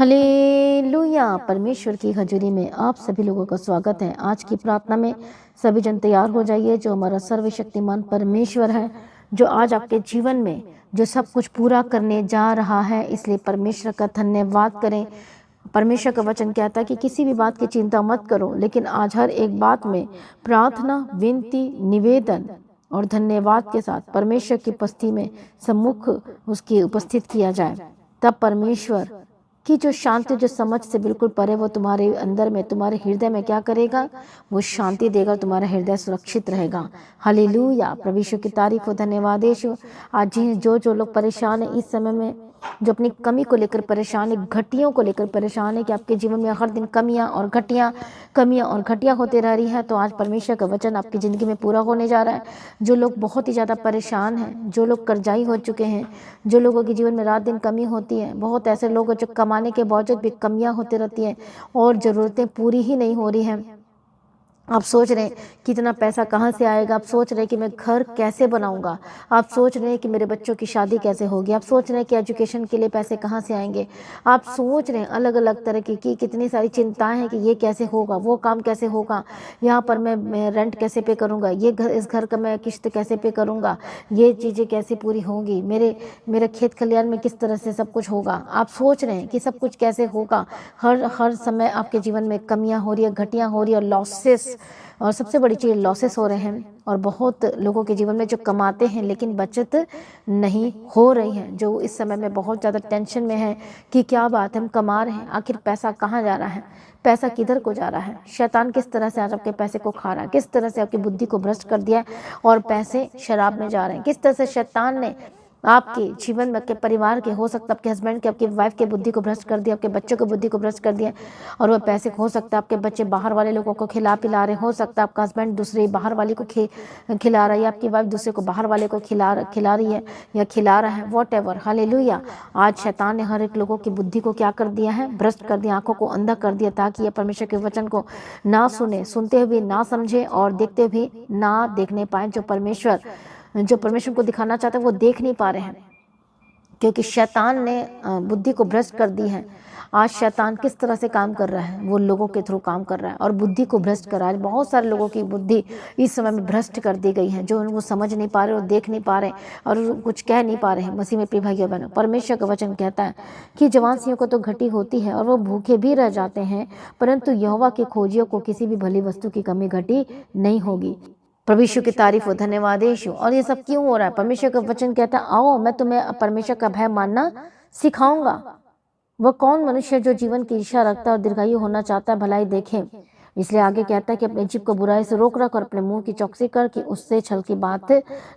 Hallelujah. परमेश्वर की हजूरी में आप सभी लोगों का स्वागत है। आज की प्रार्थना में सभी जन तैयार हो जाइए। जो हमारा सर्वशक्तिमान परमेश्वर है, जो आज आपके जीवन में जो सब कुछ पूरा करने जा रहा है, इसलिए परमेश्वर का धन्यवाद करें। परमेश्वर का वचन कहता है कि किसी भी बात की चिंता मत करो, लेकिन आज हर एक बात में प्रार्थना, विनती, निवेदन और धन्यवाद के साथ परमेश्वर की उपस्थिति में सम्मुख उसकी उपस्थित किया जाए। तब परमेश्वर कि जो शांति, जो समझ से बिल्कुल परे, वो तुम्हारे अंदर में, तुम्हारे हृदय में क्या करेगा? वो शांति देगा, तुम्हारा हृदय सुरक्षित रहेगा। हालेलुया। प्रभु यीशु की तारीफ हो, धन्यवाद यीशु। आज जो लोग परेशान हैं इस समय में, जो अपनी कमी को लेकर परेशान है, घटियों को लेकर परेशान है कि आपके जीवन में हर दिन कमियां और घटियां होते रह रही है, तो आज परमेश्वर का वचन आपकी ज़िंदगी में पूरा होने जा रहा है। जो लोग बहुत ही ज़्यादा परेशान हैं, जो लोग कर्जाई हो चुके हैं, जो लोगों के जीवन में रात दिन कमी होती है, बहुत ऐसे लोग जो कमाने के बावजूद भी कमियां होती रहती हैं और ज़रूरतें पूरी ही नहीं हो रही हैं। आप सोच रहे हैं कितना पैसा कहाँ से आएगा, आप सोच रहे हैं कि मैं घर कैसे बनाऊंगा, आप सोच रहे हैं कि मेरे बच्चों की शादी कैसे होगी, आप सोच रहे हैं कि एजुकेशन के लिए पैसे कहाँ से आएंगे, आप सोच रहे हैं अलग अलग तरह की कितनी सारी चिंताएं हैं कि ये कैसे होगा, वो काम कैसे होगा, यहाँ पर मैं रेंट कैसे पे करूँगा, इस घर का मैं किश्त कैसे पे करूँगा, ये चीज़ें कैसे पूरी होंगी, मेरे खेत खलियान में किस तरह से सब कुछ होगा। आप सोच रहे हैं कि सब कुछ कैसे होगा। हर समय आपके जीवन में कमियाँ हो रही है, घटियाँ हो रही है, लॉसेस, और सबसे बड़ी चीज़ लॉसेस हो रहे हैं। और बहुत लोगों के जीवन में जो कमाते हैं लेकिन बचत नहीं हो रही है, जो इस समय में बहुत ज़्यादा टेंशन में है कि क्या बात है, हम कमा रहे हैं, आखिर पैसा कहाँ जा रहा है, पैसा किधर को जा रहा है, शैतान किस तरह से आज आपके पैसे को खा रहा है, किस तरह से आपकी बुद्धि को भ्रष्ट कर दिया है और पैसे शराब में जा रहे हैं, किस तरह से शैतान ने आपके जीवन में, आपके परिवार के, हो सकता है आपके हस्बैंड के, आपकी वाइफ के बुद्धि को भ्रष्ट कर दिया, आपके बच्चों की बुद्धि को भ्रष्ट कर दिया। और वह पैसे, हो सकता है आपके बच्चे बाहर वाले लोगों को खिला पिला रहे, हो सकता है आपका हस्बैंड दूसरे बाहर वाले को खिला रहा है, या आपकी वाइफ दूसरे को बाहर वाले को खिला रही है या खिला रहा है, वॉट एवर। हालेलुया। आज शैतान ने हर एक लोगों की बुद्धि को क्या कर दिया है? भ्रष्ट कर दिया, आंखों को अंधा कर दिया, ताकि ये परमेश्वर के वचन को ना सुने, सुनते हुए ना समझे और देखते हुए ना देखने पाए। जो परमेश्वर को दिखाना चाहते हैं वो देख नहीं पा रहे हैं, क्योंकि शैतान ने बुद्धि को भ्रष्ट कर दी है। आज शैतान किस तरह से काम कर रहा है? वो लोगों के थ्रू काम कर रहा है और बुद्धि को भ्रष्ट कर रहा है। बहुत सारे लोगों की बुद्धि इस समय में भ्रष्ट कर दी गई है, जो उनको समझ नहीं पा रहे और देख नहीं पा रहे और कुछ कह नहीं पा रहे हैं। मसीह में प्रिय भाइयों बहनों, परमेश्वर का वचन कहता है कि जवान सिंहों को तो घटी होती है और वो भूखे भी रह जाते हैं, परंतु यहोवा के खोजियों को किसी भी भली वस्तु की कमी घटी नहीं होगी। प्रभु यीशु की तारीफ हो, धन्यवाद यीशु। और ये सब क्यों हो रहा है? परमेश्वर का वचन कहता है, आओ मैं तुम्हें परमेश्वर का भय मानना सिखाऊंगा। वह कौन मनुष्य जो जीवन की इच्छा रखता है और दीर्घायु होना चाहता है, भलाई देखे। इसलिए आगे कहता है कि अपने जीभ को बुराई से रोक रख और अपने मुंह की चौकसी कर कि उससे छल की बात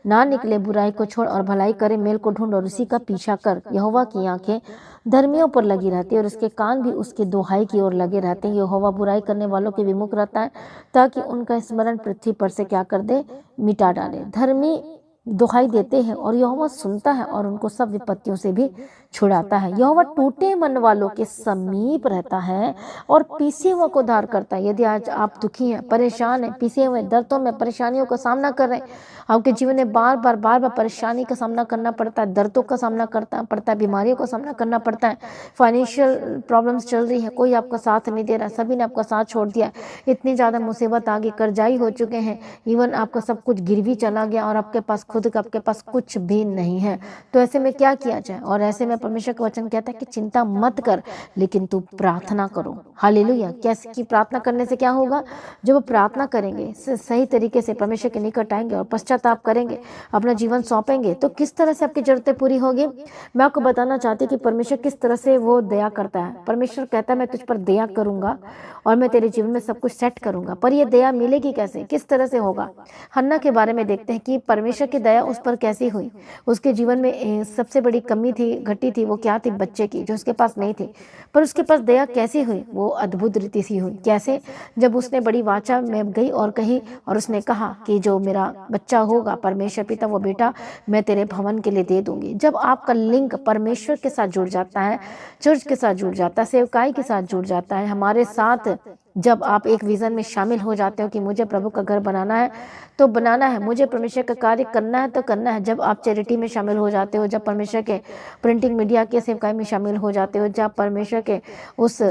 ना निकले। बुराई को छोड़ और भलाई करे, मेल को ढूंढ और उसी का पीछा कर। यहोवा की आंखें धर्मियों पर लगी रहती है और उसके कान भी उसकी दुहाई की ओर लगे रहते हैं। यहोवा बुराई करने वालों के विमुख रहता है, ताकि उनका स्मरण पृथ्वी पर से क्या कर दे? मिटा डाले। धर्मी दुहाई देते हैं और यहोवा सुनता है और उनको सब विपत्तियों से भी छुड़ाता है। यहोवा टूटे मन वालों के समीप रहता है और पीसे हुए को उद्धार करता है। यदि आज आप दुखी हैं, परेशान हैं, पीसे हुए, दर्दों में, परेशानियों का सामना कर रहे हैं, आपके जीवन में बार बार परेशानी का सामना करना पड़ता है, दर्दों का सामना करना पड़ता है, बीमारियों का सामना करना पड़ता है, फाइनेंशियल प्रॉब्लम्स चल रही है, कोई आपका साथ नहीं दे रहा, सभी ने आपका साथ छोड़ दिया, इतनी ज़्यादा मुसीबत आ गई, कर्जाई हो चुके हैं, इवन आपका सब कुछ गिरवी चला गया और आपके पास खुद का, आपके पास कुछ भी नहीं है। तो ऐसे में क्या किया जाए? और ऐसे में परमेश्वर का वचन कहता है कि चिंता मत कर, लेकिन तू प्रार्थना करो। हालेलुया। कैसे की प्रार्थना करने से क्या होगा? जब प्रार्थना करेंगे, सही तरीके से परमेश्वर के निकट आएंगे और पश्चाताप करेंगे, अपना जीवन सौंपेंगे, तो किस तरह से आपकी जरूरतें पूरी होगी। मैं आपको बताना चाहती हूँ कि परमेश्वर किस तरह से वो दया करता है। परमेश्वर कहता है मैं तुझ पर दया करूंगा और मैं तेरे जीवन में सब कुछ सेट करूंगा। पर ये दया मिलेगी कैसे, किस तरह से होगा? हन्ना के बारे में देखते हैं कि परमेश्वर की दया उस पर कैसी हुई। उसके जीवन में सबसे बड़ी कमी थी, घटी थी, वो क्या थी? बच्चे की, जो उसके पास नहीं थी। पर उसके पास दया कैसी हुई? वो अद्भुत रीति से हुई। कैसे? जब उसने बड़ी वाचा में गई और कही और उसने कहा कि जो मेरा बच्चा होगा, परमेश्वर पिता, वो बेटा मैं तेरे भवन के लिए दे दूंगी। जब आपका लिंक परमेश्वर के साथ जुड़ जाता है, चर्च के साथ जुड़ जाता है, सेवकाई के साथ जुड़ जाता है, हमारे साथ जब आप एक विज़न में शामिल हो जाते हो कि मुझे प्रभु का घर बनाना है तो बनाना है, मुझे परमेश्वर का कार्य करना है तो करना है। जब आप चैरिटी में शामिल हो जाते हो, जब परमेश्वर के प्रिंटिंग मीडिया के सेवकाई में शामिल हो जाते हो, जब परमेश्वर के उस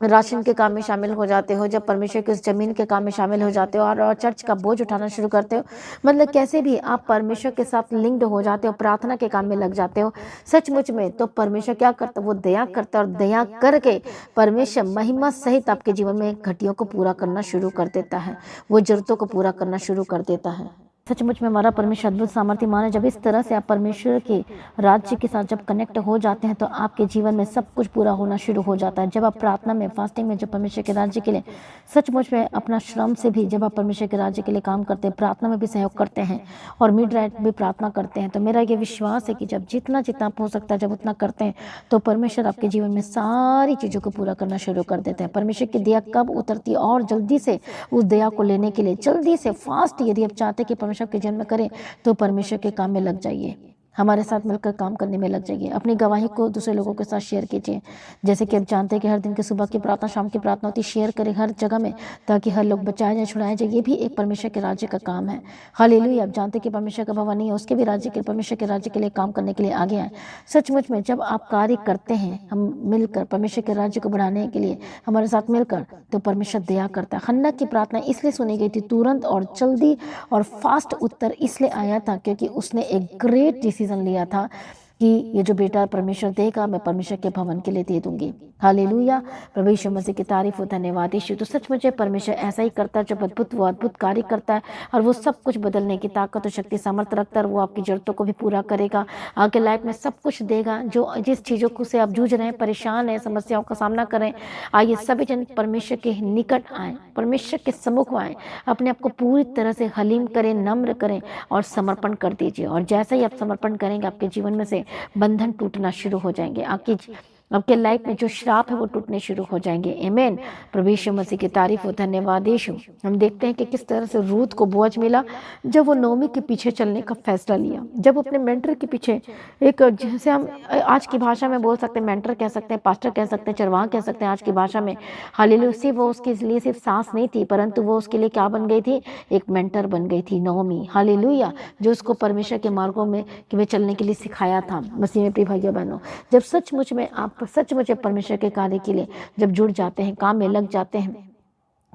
राशन के काम में शामिल हो जाते हो, जब परमेश्वर की उस जमीन के काम में शामिल हो जाते हो और चर्च का बोझ उठाना शुरू करते हो, मतलब कैसे भी आप परमेश्वर के साथ लिंक्ड हो जाते हो, प्रार्थना के काम में लग जाते हो सचमुच में, तो परमेश्वर क्या करता है, वो दया करता है और दया करके परमेश्वर महिमा सहित आपके जीवन में घटियों को पूरा करना शुरू कर देता है, वो जरूरतों को पूरा करना शुरू कर देता है। सचमुच में हमारा परमेश्वर अद्भुत सामर्थ्यमान है। जब इस तरह से आप परमेश्वर के राज्य के साथ जब कनेक्ट हो जाते हैं तो आपके जीवन में सब कुछ पूरा होना शुरू हो जाता है। जब आप प्रार्थना में, फास्टिंग में, जब परमेश्वर के राज्य के लिए सचमुच में अपना श्रम से भी जब आप परमेश्वर के राज्य के लिए काम करते हैं, प्रार्थना में भी सहयोग करते हैं और मिड रात भी प्रार्थना करते हैं, तो मेरा ये विश्वास है कि जब जितना जितना आप हो सकता है जब उतना करते हैं तो परमेश्वर आपके जीवन में सारी चीज़ों को पूरा करना शुरू कर देते हैं। परमेश्वर की दया कब उतरती है और जल्दी से उस दया को लेने के लिए जल्दी से फास्ट यदि आप चाहते हैं कि परमेश्वर के जन्म करें तो परमेश्वर के काम में लग जाइए, हमारे साथ मिलकर काम करने में लग जाइए। अपनी गवाही को दूसरे लोगों के साथ शेयर कीजिए। जैसे कि आप जानते हैं कि हर दिन की सुबह की प्रार्थना, शाम की प्रार्थना होती है, शेयर करें हर जगह में ताकि हर लोग बचाए जाए, छुड़ाए जाए। ये भी एक परमेश्वर के राज्य का काम है। हालेलुया। आप जानते हैं कि परमेश्वर का भवन नहीं है, उसके भी राज्य के, परमेश्वर के राज्य के लिए काम करने के लिए आगे आए। सचमुच में जब आप कार्य करते हैं हम मिलकर परमेश्वर के राज्य को बढ़ाने के लिए हमारे साथ मिलकर, तो परमेश्वर दया करता है। हन्ना की प्रार्थना इसलिए सुनी गई थी तुरंत और जल्दी, और फास्ट उत्तर इसलिए आया था क्योंकि उसने एक ग्रेट डिसीजन लिया था कि ये जो बेटा परमेश्वर देगा मैं परमेश्वर के भवन के लिए दे दूंगी। हालेलुया। प्रभु यीशु मसीह की तारीफ हो, धन्यवाद यीशु। तो सचमुच परमेश्वर ऐसा ही करता है, जब अद्भुत वो अद्भुत कार्य करता है और वो सब कुछ बदलने की ताकत और शक्ति सामर्थ्य रखता है। वो आपकी जरूरतों को भी पूरा करेगा, आपके लाइफ में सब कुछ देगा। जो जिस चीज़ों को से आप जूझ रहे हैं, परेशान हैं, समस्याओं का सामना करें, आइए सभी जन परमेश्वर के निकट आए, परमेश्वर के सम्मुख आए, अपने आप को पूरी तरह से हलीम करें, नम्र करें और समर्पण कर दीजिए। और जैसे ही आप समर्पण करेंगे आपके जीवन में से बंधन टूटना शुरू हो जाएंगे, आपके लाइफ में जो श्राप है वो टूटने शुरू हो जाएंगे। आमीन। प्रभु यीशु मसीह की तारीफ हो, धन्यवाद यीशु। हम देखते हैं कि किस तरह से रूथ को बोझ मिला जब वो नोमी के पीछे चलने का फैसला लिया, जब अपने मेंटर के पीछे, एक जैसे हम आज की भाषा में बोल सकते हैं, मेंटर कह सकते हैं, पास्टर कह सकते हैं, चरवाहा कह सकते हैं आज की भाषा में। हालेलुया। सिर्फ वो उसके लिए सिर्फ सास नहीं थी, परंतु वो उसके लिए क्या बन गई थी, एक मेंटर बन गई थी नोमी। हालेलुया। जो उसको परमेश्वर के मार्गों में कि वे चलने के लिए सिखाया था। मसीह में प्रिय भाइयों बहनों, जब सचमुच में आप सचमुच परमेश्वर के कार्य के लिए जब जुड़ जाते हैं, काम में लग जाते हैं,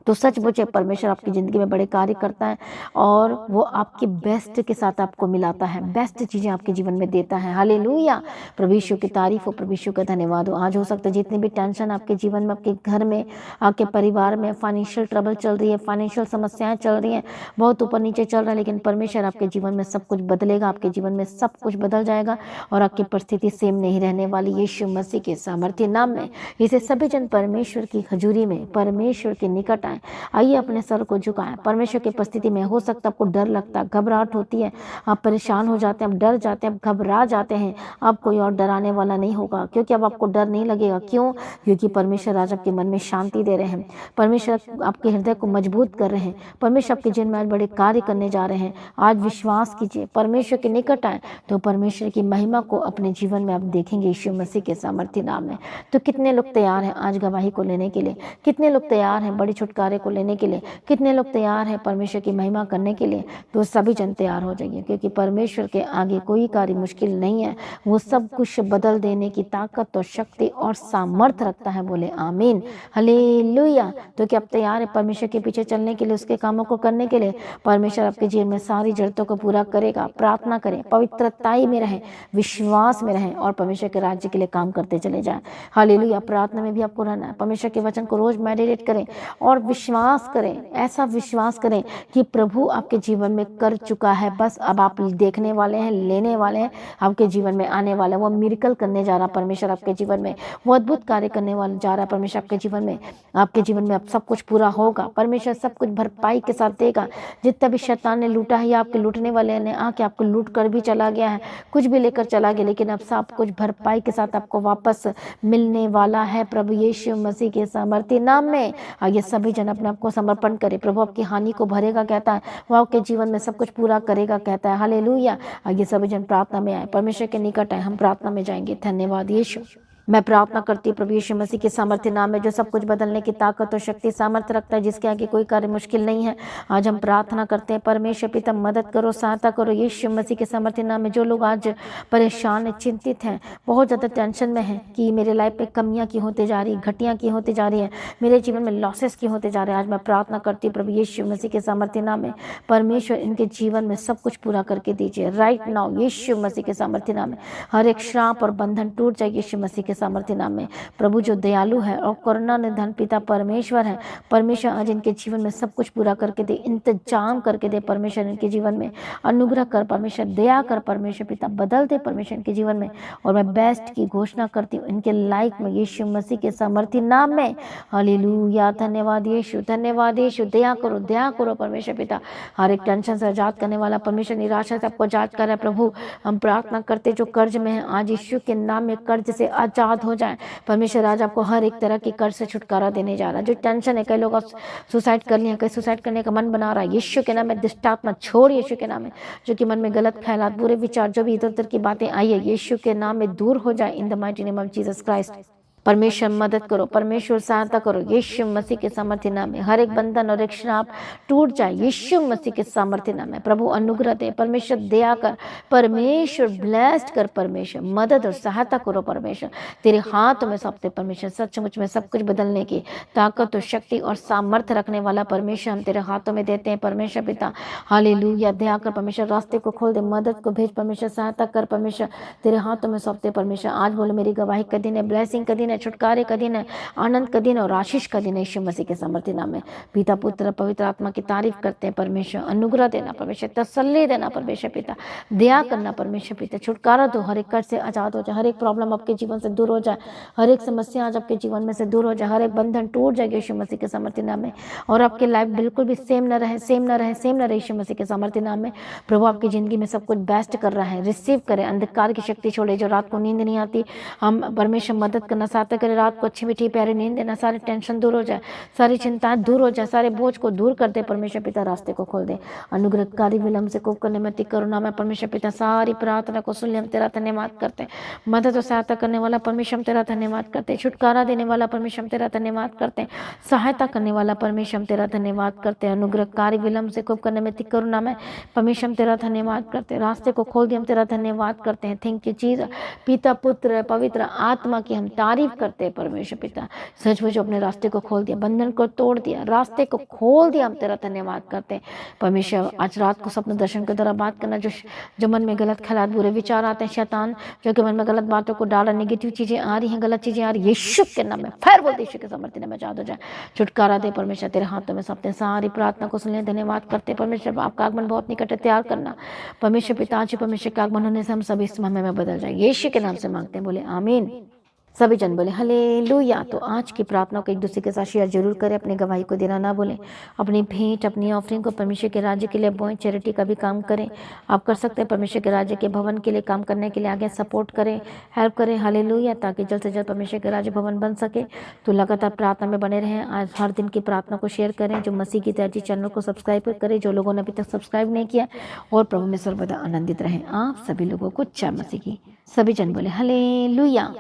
तो सचमुच परमेश्वर आपकी ज़िंदगी में बड़े कार्य करता है और वो आपके बेस्ट के साथ आपको मिलाता है, बेस्ट चीज़ें आपके जीवन में देता है। हालेलुया। प्रभु यीशु की तारीफ हो, प्रभु यीशु का धन्यवाद हो। आज हो सकता है जितनी भी टेंशन आपके जीवन में, आपके घर में, आपके परिवार में, फाइनेंशियल ट्रबल चल रही है, फाइनेंशियल समस्याएं चल रही हैं, बहुत ऊपर नीचे चल रहा है, लेकिन परमेश्वर आपके जीवन में सब कुछ बदलेगा, आपके जीवन में सब कुछ बदल जाएगा और आपकी परिस्थिति सेम नहीं रहने वाली। यीशु मसीह के सामर्थ्य नाम में इसे सभी जन परमेश्वर की हजूरी में, परमेश्वर के निकट आइए अपने सर को झुकाएं। परमेश्वर की उपस्थिति में हो सकता है आपको डर लगता है, घबराहट होती है, आप परेशान हो जाते हैं, आप डर जाते हैं, आप घबरा जाते हैं। अब कोई और डराने वाला नहीं होगा, क्योंकि अब आपको डर नहीं लगेगा। क्यों? क्योंकि परमेश्वर आज आपके मन में शांति दे रहे हैं, परमेश्वर आपके हृदय को मजबूत कर रहे हैं, परमेश्वर आपके जीवन में आज बड़े कार्य करने जा रहे हैं। आज विश्वास कीजिए, परमेश्वर के निकट आए तो परमेश्वर की महिमा को अपने जीवन में आप देखेंगे यीशु मसीह के सामर्थ्य नाम में। तो कितने लोग तैयार हैं आज गवाही को लेने के लिए? कितने लोग तैयार हैं बड़ी छुटकारे को लेने के लिए? कितने लोग तैयार हैं परमेश्वर की महिमा करने के लिए? तो सभी जन तैयार हो जाइए, क्योंकि परमेश्वर के आगे कोई कार्य मुश्किल नहीं है। वो सब कुछ बदल देने की ताकत और शक्ति और सामर्थ रखता है। बोले आमीन, हालेलुया। तो क्या आप तैयार है परमेश्वर के पीछे चलने के लिए, उसके कामों को करने के लिए? परमेश्वर आपके जीवन में सारी जरूरतों को पूरा करेगा। प्रार्थना करें, पवित्रताई में रहें, विश्वास में रहें और परमेश्वर के राज्य के लिए काम करते चले जाएं। हालेलुया। प्रार्थना में भी आपको रहना है, परमेश्वर के वचन को रोज मेडिटेट करें और विश्वास करें, ऐसा विश्वास करें कि प्रभु आपके जीवन में कर चुका है, बस अब आप देखने वाले हैं, लेने वाले हैं, आपके जीवन में आने वाला है। वो मिरेकल करने जा रहा परमेश्वर आपके जीवन में, वो अद्भुत कार्य करने वाला जा रहा है परमेश्वर आपके जीवन में। आपके जीवन में अब सब कुछ पूरा होगा, परमेश्वर सब कुछ भरपाई के साथ देगा। जितना भी शैतान ने लूटा है या आपके लूटने वाले ने आके आपको लूट कर भी चला गया है, कुछ भी लेकर चला गया, लेकिन अब सब कुछ भरपाई के साथ आपको वापस मिलने वाला है प्रभु यीशु मसीह के सामर्थ्य नाम में। आइए सभी जन अपने आप को समर्पण करें। प्रभु आपकी हानि को भरेगा कहता है, वो आपके जीवन में सब कुछ पूरा करेगा कहता है। हालेलुया। आइए सभी जन प्रार्थना में आए, परमेश्वर के निकट आए, हम प्रार्थना में जाएंगे। धन्यवाद यीशु। मैं प्रार्थना करती हूँ प्रभु यीशु मसीह के सामर्थ्य नाम में, जो सब कुछ बदलने की ताकत और शक्ति सामर्थ्य रखता है, जिसके आगे कोई कार्य मुश्किल नहीं है। आज हम प्रार्थना करते हैं, परमेश्वर पिता मदद करो, सहायता करो यीशु मसीह के सामर्थ्य नाम में। जो लोग आज परेशान हैं, चिंतित हैं, बहुत ज़्यादा टेंशन में हैं कि मेरे लाइफ में कमियाँ की होती जा रही, घटियाँ की होती जा रही है, मेरे जीवन में लॉसेस की होते जा रहे हैं, आज मैं प्रार्थना करती हूँ प्रभु यीशु मसीह के सामर्थ्य नाम में, परमेश्वर इनके जीवन में सब कुछ पूरा करके दीजिए राइट नाउ यीशु मसीह के सामर्थ्य नाम में। हर एक श्राप और बंधन टूट जाए यीशु मसीह के सामर्थ्य नाम में। प्रभु जो दयालु है और करुणा निधान पिता परमेश्वर है, परमेश्वर आज इनके जीवन में सब कुछ पूरा करके दे, इंतजाम करके दे परमेश्वर इनके जीवन में, अनुग्रह कर परमेश्वर, दया कर परमेश्वर पिता, बदल दे परमेश्वर इनके जीवन में। और मैं बेस्ट की घोषणा करती हूँ इनके लाइफ में यीशु मसीह के सामर्थ्य नाम में। हालेलुया, धन्यवाद यीशु, धन्यवाद यीशु, दया करो परमेश्वर पिता। हर एक टेंशन से आजाद करने वाला परमेश्वर, निराशा से आपको आजाद कर रहा है प्रभु। हम प्रार्थना करते जो कर्ज में है आज यीशु के नाम में कर्ज से आजाद हो जाए परमेश्वर। आज आपको हर एक तरह की कर्ज से छुटकारा देने जा रहा है। जो टेंशन है, कई लोग सुसाइड कर लिए, कई सुसाइड करने का मन बना रहा है, यीशु के नाम में दुष्ट आत्मा छोड़ यीशु के नाम में। जो कि मन में गलत ख्यालात, बुरे विचार, जो भी इधर उधर की बातें आई है, यीशु के नाम में दूर हो जाए in the mighty name of Jesus Christ. परमेश्वर मदद करो, परमेश्वर सहायता करो यीशु मसीह के सामर्थ्य नाम में। हर एक बंधन और एक श्राप टूट जाए यीशु मसीह के सामर्थ्य नाम में। प्रभु अनुग्रह दे परमेश्वर, दया कर परमेश्वर, ब्लेस्ड कर परमेश्वर, मदद और सहायता करो परमेश्वर। तेरे हाथ में सौंपते परमेश्वर, सचमुच में सब कुछ बदलने की ताकत और शक्ति और सामर्थ्य रखने वाला परमेश्वर हम तेरे हाथों में देते हैं परमेश्वर पिता। हालेलुया, दया कर परमेश्वर, रास्ते को खोल दे, मदद को भेज परमेश्वर, सहायता कर परमेश्वर, तेरे हाथों में सौंपते परमेश्वर। आज बोलो मेरी गवाही का दिन है, ब्लेसिंग का दिन है, छुटकारे का दिन है, आनंद का दिन और आशीष का दिन है यीशु मसीह के सामर्थ्य नाम में। पिता पुत्र पवित्र आत्मा की तारीफ करते हैं परमेश्वर। अनुग्रह देना परमेश्वर, तसल्ली देना परमेश्वर पिता, दया करना परमेश्वर पिता, छुटकारा दो, हर एक कर्ज से आजाद हो जाए, हर एक प्रॉब्लम आपके जीवन से दूर हो जाए, हर एक समस्या आज आपके जीवन में से दूर हो जाए, हर एक बंधन टूट जाए यीशु मसीह के सामर्थ्य नाम में। और आपकी लाइफ बिल्कुल भी सेम न रहे यीशु मसीह के सामर्थ्य नाम में। प्रभु आपकी जिंदगी में सब कुछ बेस्ट कर रहा है, रिसीव करें, अंधकार की शक्ति छोड़े, जो रात को नींद नहीं आती, हम परमेश्वर मदद करना, सहायता करे, रात को अच्छी मीठी प्यारी नींद देना, सारी टेंशन दूर हो जाए, सारी चिंताएं दूर हो जाए, सारे बोझ को दूर कर दे परमेश्वर पिता, रास्ते को खोल दे। अनुग्रहकारी विलंब से कोप करने में करुणा में परमेश्वर पिता, सारी प्रार्थना को सुन ले, हम तेरा धन्यवाद करते हैं। मदद और सहायता करने वाला परमेश्वर हम तेरा धन्यवाद करते हैं, छुटकारा देने वाला परमेश्वर हम तेरा धन्यवाद करते हैं, सहायता करने वाला परमेश्वर हम तेरा धन्यवाद करते हैं। अनुग्रहकारी विलंब से कोप करने में करुणा में परमेश्वर हम तेरा धन्यवाद करते हैं, रास्ते को खोल दिया, हम तेरा धन्यवाद करते हैं। थैंक यू जीसस, पिता पुत्र पवित्र आत्मा की हम तारीफ करते हैं परमेश्वर पिता। सचमुच अपने रास्ते को खोल दिया, बंधन को तोड़ दिया, रास्ते को खोल दिया, हम तेरा धन्यवाद करते हैं परमेश्वर। आज रात को स्वप्न दर्शन के द्वारा बात करना, जो मन में गलत ख्याल, बुरे विचार आते हैं, शैतान जो कि मन में गलत बातों को डाला, नेगेटिव चीजें आ रही हैं, गलत चीजें आ रही है, यीशु के नाम में फिर बोलते यीशु के सामर्थ्य नाम में आजाद हो जाए, छुटकारा दे परमेश्वर, तेरे हाथों में सौंपते हैं। सारी प्रार्थना को सुनने धन्यवाद करते हैं परमेश्वर। आपका आगमन बहुत निकट है, तैयार करना परमेश्वर पिता। आज परमेश्वर का आगमन होने से हम सभी इस समय में बदल जाए, यीशु के नाम से मांगते हैं, बोले आमीन। सभी जन बोले हालेलुया। तो आज की प्रार्थना को एक दूसरे के साथ शेयर जरूर करें, अपनी गवाही को देना ना भूलें, अपनी भेंट अपनी ऑफरिंग को परमेश्वर के राज्य के लिए बोएं, चैरिटी का भी काम करें, आप कर सकते हैं। परमेश्वर के राज्य के भवन के लिए काम करने के लिए आगे सपोर्ट करें, हेल्प करें, हालेलुया, ताकि जल्द से जल्द परमेश्वर के राज्य भवन बन सके। तो लगातार प्रार्थना में बने रहें। आज हर दिन की प्रार्थना को शेयर करें, जो मसीह की तैयारी चैनल को सब्सक्राइब करें, जो लोगों ने अभी तक सब्सक्राइब नहीं किया, और प्रभु में सर्वदा आनंदित रहें। आप सभी लोगों को जय मसीह की। सभी जन बोले हालेलुया।